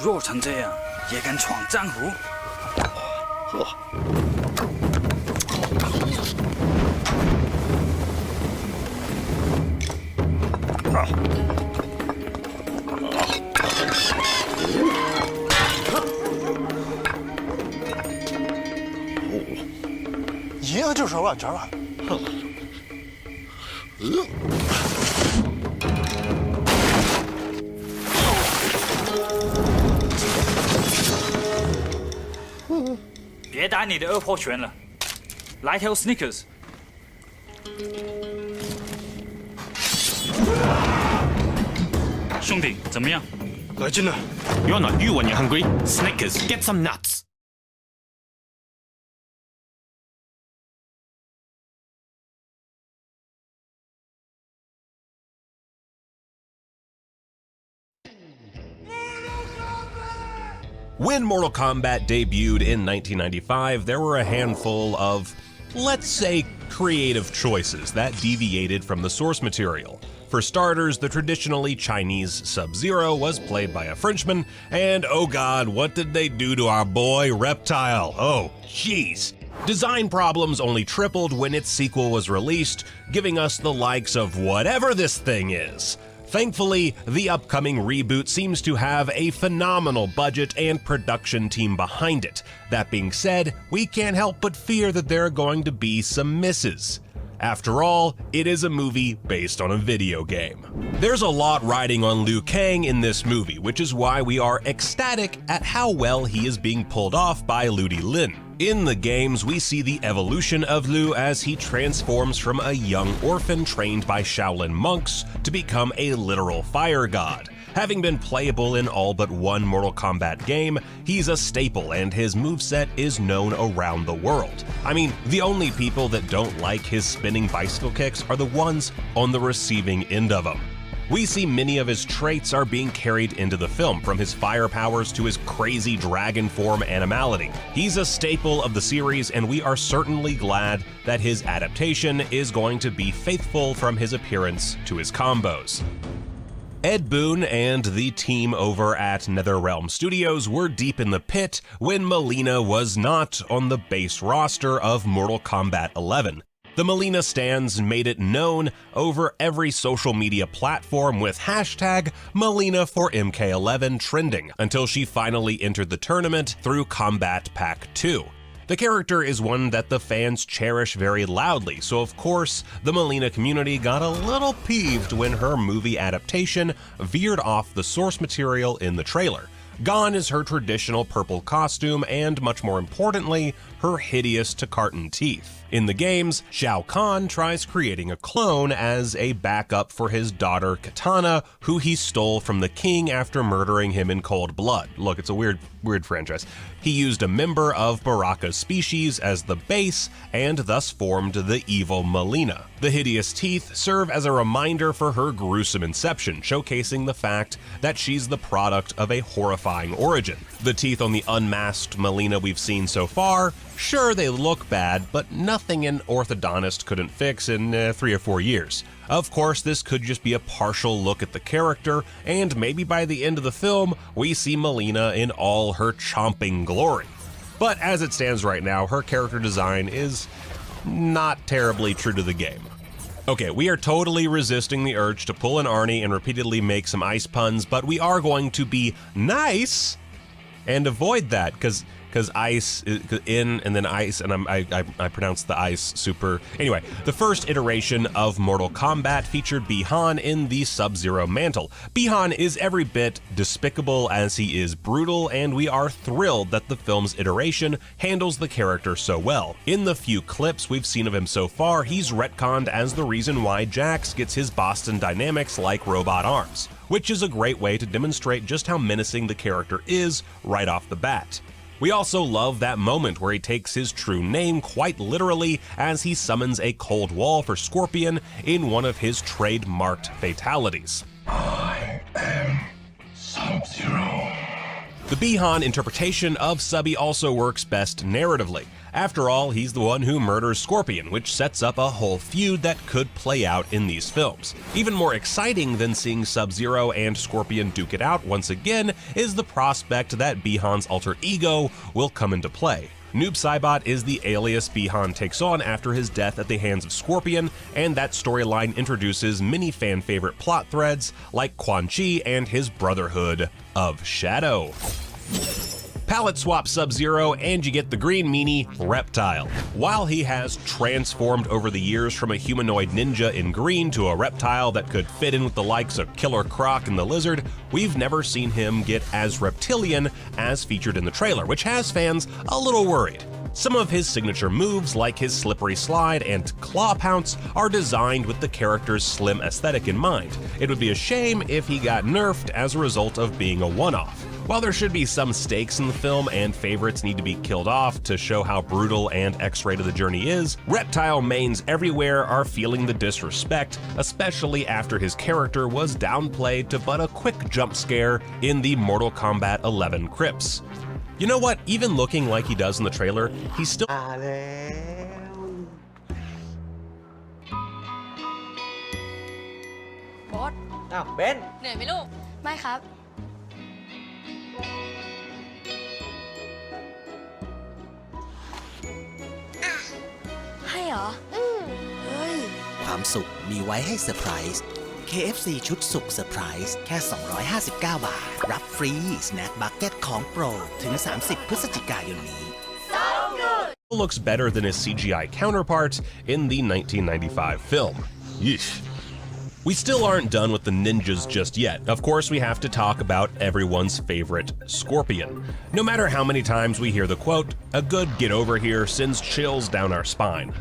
弱成这样也敢闯江湖？一个就手软着了。别打你的二破拳了，来条 Snickers。兄弟，怎么样？来劲了！ You're not you when you're hungry. Snickers, get some nuts. When Mortal Kombat debuted in 1995, there were a handful of, let's say, creative choices that deviated from the source material. For starters, the traditionally Chinese Sub-Zero was played by a Frenchman, and oh god, what did they do to our boy Reptile? Oh, jeez. Design problems only tripled when its sequel was released, giving us the likes of whatever this thing is. Thankfully, the upcoming reboot seems to have a phenomenal budget and production team behind it. That being said, we can't help but fear that there are going to be some misses. After all, it is a movie based on a video game. There's a lot riding on Liu Kang in this movie, which is why we are ecstatic at how well he is being pulled off by Ludi Lin. In the games, we see the evolution of Liu as he transforms from a young orphan trained by Shaolin monks to become a literal fire god. Having been playable in all but one Mortal Kombat game, he's a staple and his moveset is known around the world. I mean, the only people that don't like his spinning bicycle kicks are the ones on the receiving end of them. We see many of his traits are being carried into the film, from his fire powers to his crazy dragon form animality. He's a staple of the series, and we are certainly glad that his adaptation is going to be faithful from his appearance to his combos. Ed Boon and the team over at NetherRealm Studios were deep in the pit when Mileena was not on the base roster of Mortal Kombat 11. The Mileena stands made it known over every social media platform with hashtag Mileena4MK11 trending until she finally entered the tournament through Combat Pack 2. The character is one that the fans cherish very loudly, so of course, the Mileena community got a little peeved when her movie adaptation veered off the source material in the trailer. Gone is her traditional purple costume and, much more importantly, her hideous to-carton teeth. In the games, Shao Kahn tries creating a clone as a backup for his daughter Kitana, who he stole from the king after murdering him in cold blood. Look, it's a weird franchise. He used a member of Baraka's species as the base and thus formed the evil Mileena. The hideous teeth serve as a reminder for her gruesome inception, showcasing the fact that she's the product of a horrifying origin. The teeth on the unmasked Mileena we've seen so far, sure, they look bad, but nothing an orthodontist couldn't fix in 3 or 4 years. Of course, this could just be a partial look at the character, and maybe by the end of the film, we see Mileena in all her chomping glory. But as it stands right now, her character design is not terribly true to the game. Okay, we are totally resisting the urge to pull an Arnie and repeatedly make some ice puns, but we are going to be nice and avoid that, because ice is in and then ice, and I pronounced the ice super. Anyway, the first iteration of Mortal Kombat featured Bi-Han in the Sub-Zero mantle. Bi-Han is every bit despicable as he is brutal, and we are thrilled that the film's iteration handles the character so well. In the few clips we've seen of him so far, he's retconned as the reason why Jax gets his Boston Dynamics like robot arms, which is a great way to demonstrate just how menacing the character is right off the bat. We also love that moment where he takes his true name quite literally as he summons a cold wall for Scorpion in one of his trademarked fatalities. I am Sub-Zero. The Bi-Han interpretation of Subby also works best narratively. After all, he's the one who murders Scorpion, which sets up a whole feud that could play out in these films. Even more exciting than seeing Sub-Zero and Scorpion duke it out once again is the prospect that Bi-Han's alter ego will come into play. Noob Saibot is the alias Bi-Han takes on after his death at the hands of Scorpion, and that storyline introduces many fan-favorite plot threads like Quan Chi and his Brotherhood of Shadow. Palette swap Sub-Zero and you get the green meanie, Reptile. While he has transformed over the years from a humanoid ninja in green to a reptile that could fit in with the likes of Killer Croc and the Lizard, we've never seen him get as reptilian as featured in the trailer, which has fans a little worried. Some of his signature moves, like his slippery slide and claw pounce, are designed with the character's slim aesthetic in mind. It would be a shame if he got nerfed as a result of being a one-off. While there should be some stakes in the film and favorites need to be killed off to show how brutal and X-rated the journey is, Reptile mains everywhere are feeling the disrespect, especially after his character was downplayed to but a quick jump scare in the Mortal Kombat 11 Crypts. You know what? Even looking like he does in the trailer, he's still บอส อ้าวเบน เหนื่อยไหมลูก ไม่ครับ ให้เหรอ เฮ้ย ความสุขมีไว้ให้เซอร์ไพรส์ KFC ชุดสุขเซอร์ไพรส์แค่ 259 บาท รับฟรี Snack Bucket ของโปรดถึง 30 พฤศจิกายนนี้ looks better than his CGI counterpart in the 1995 film. Yeesh. We still aren't done with the ninjas just yet. Of course, we have to talk about everyone's favorite Scorpion. No matter how many times we hear the quote, "A good get over here" sends chills down our spine.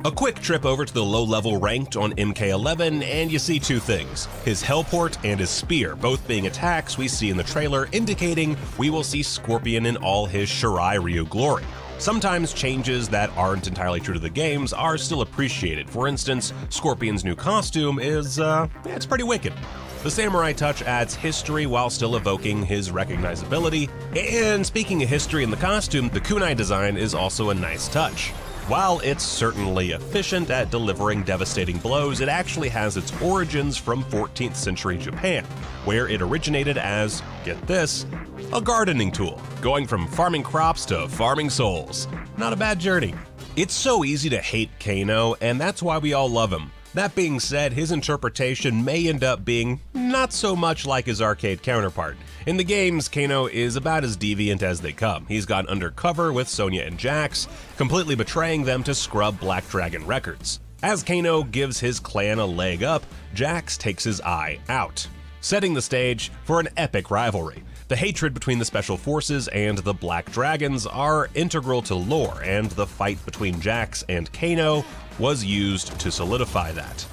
A quick trip over to the low-level ranked on MK11 and you see two things. His Hellport and his Spear, both being attacks we see in the trailer, indicating we will see Scorpion in all his Shirai Ryu glory. Sometimes changes that aren't entirely true to the games are still appreciated. For instance, Scorpion's new costume is, it's pretty wicked. The samurai touch adds history while still evoking his recognizability. And speaking of history in the costume, the kunai design is also a nice touch. While it's certainly efficient at delivering devastating blows, it actually has its origins from 14th century Japan, where it originated as, get this, a gardening tool, going from farming crops to farming souls. Not a bad journey. It's so easy to hate Kano, and that's why we all love him. That being said, his interpretation may end up being not so much like his arcade counterpart. In the games, Kano is about as deviant as they come. He's gone undercover with Sonya and Jax, completely betraying them to scrub Black Dragon records. As Kano gives his clan a leg up, Jax takes his eye out, setting the stage for an epic rivalry. The hatred between the Special Forces and the Black Dragons are integral to lore, and the fight between Jax and Kano was used to solidify that.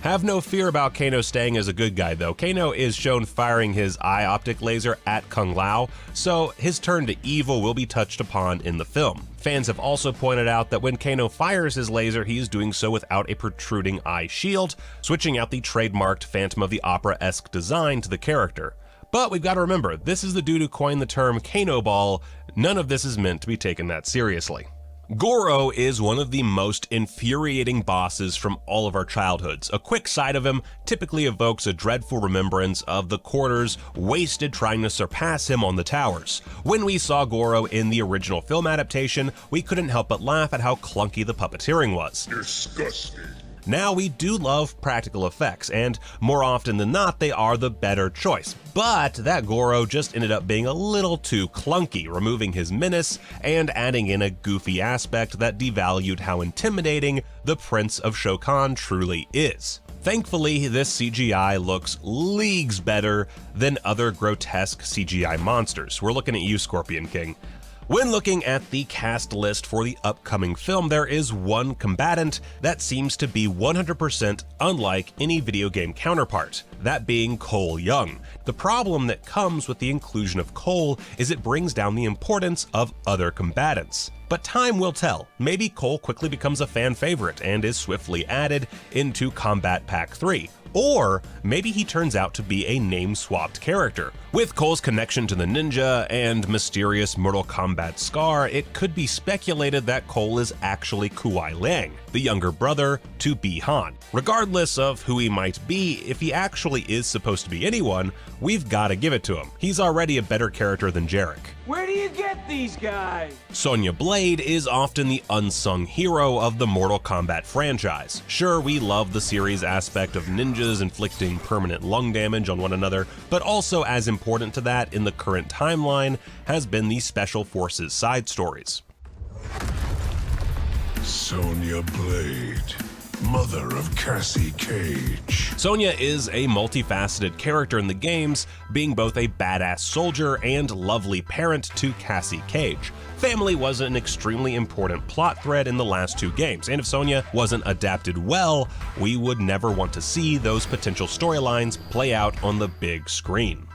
Have no fear about Kano staying as a good guy though. Kano is shown firing his eye optic laser at Kung Lao, so his turn to evil will be touched upon in the film. Fans have also pointed out that when Kano fires his laser, he is doing so without a protruding eye shield, switching out the trademarked Phantom of the Opera-esque design to the character. But we've got to remember, this is the dude who coined the term Kano Ball. None of this is meant to be taken that seriously. Goro is one of the most infuriating bosses from all of our childhoods. A quick sight of him typically evokes a dreadful remembrance of the quarters wasted trying to surpass him on the towers. When we saw Goro in the original film adaptation, we couldn't help but laugh at how clunky the puppeteering was. Disgusting. Now we do love practical effects, and more often than not they are the better choice. But that Goro just ended up being a little too clunky, removing his menace and adding in a goofy aspect that devalued how intimidating the Prince of Shokan truly is. Thankfully, this CGI looks leagues better than other grotesque CGI monsters. We're looking at you, Scorpion King. When looking at the cast list for the upcoming film, there is one combatant that seems to be 100% unlike any video game counterpart, that being Cole Young. The problem that comes with the inclusion of Cole is it brings down the importance of other combatants. But time will tell. Maybe Cole quickly becomes a fan favorite and is swiftly added into Combat Pack 3. Or maybe he turns out to be a name-swapped character. With Cole's connection to the ninja and mysterious Mortal Kombat scar, it could be speculated that Cole is actually Kuai Liang, the younger brother to Bi-Han. Regardless of who he might be, if he actually is supposed to be anyone, we've gotta give it to him. He's already a better character than Jarek. Where do you get these guys? Sonya Blade is often the unsung hero of the Mortal Kombat franchise. Sure, we love the series aspect of ninjas inflicting permanent lung damage on one another, but also as important to that in the current timeline has been the Special Forces side stories. Sonya Blade, mother of Cassie Cage. Sonya is a multifaceted character in the games, being both a badass soldier and lovely parent to Cassie Cage. Family was an extremely important plot thread in the last two games, and if Sonya wasn't adapted well, we would never want to see those potential storylines play out on the big screen.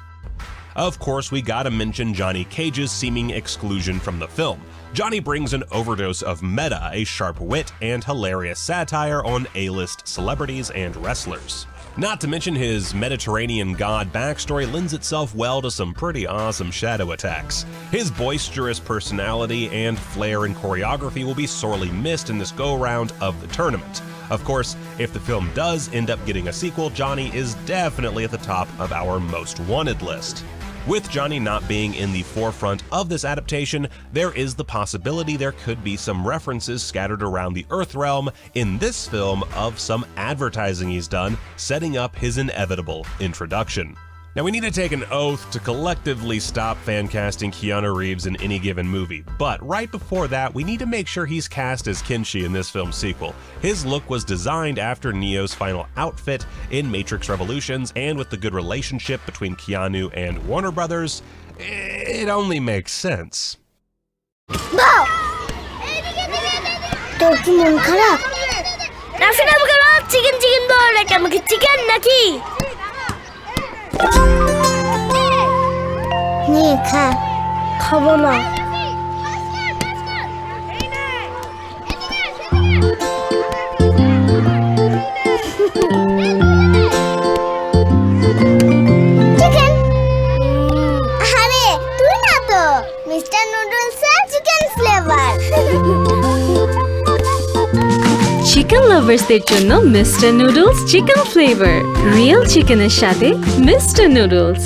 Of course, we gotta mention Johnny Cage's seeming exclusion from the film. Johnny brings an overdose of meta, a sharp wit, and hilarious satire on A-list celebrities and wrestlers. Not to mention his Mediterranean god backstory lends itself well to some pretty awesome shadow attacks. His boisterous personality and flair in choreography will be sorely missed in this go-round of the tournament. Of course, if the film does end up getting a sequel, Johnny is definitely at the top of our most wanted list. With Johnny not being in the forefront of this adaptation, there is the possibility there could be some references scattered around the Earthrealm in this film of some advertising he's done, setting up his inevitable introduction. Now, we need to take an oath to collectively stop fan casting Keanu Reeves in any given movie, but right before that, we need to make sure he's cast as Kenshi in this film's sequel. His look was designed after Neo's final outfit in Matrix Revolutions, and with the good relationship between Keanu and Warner Brothers, it only makes sense. তোর কি মন খারাপ? Raphinha বলো chicken chicken বল এটা আমাকে chicken নাকি? নে খা খাবো না চিকেন আরে তুই না তো মিস্টার নুডলস এর চিকেন ফ্লেভার চিকেন লাভার্সদের জন্য mister noodles chicken flavour real চিকেনের সাথে মিস্টার নুডলস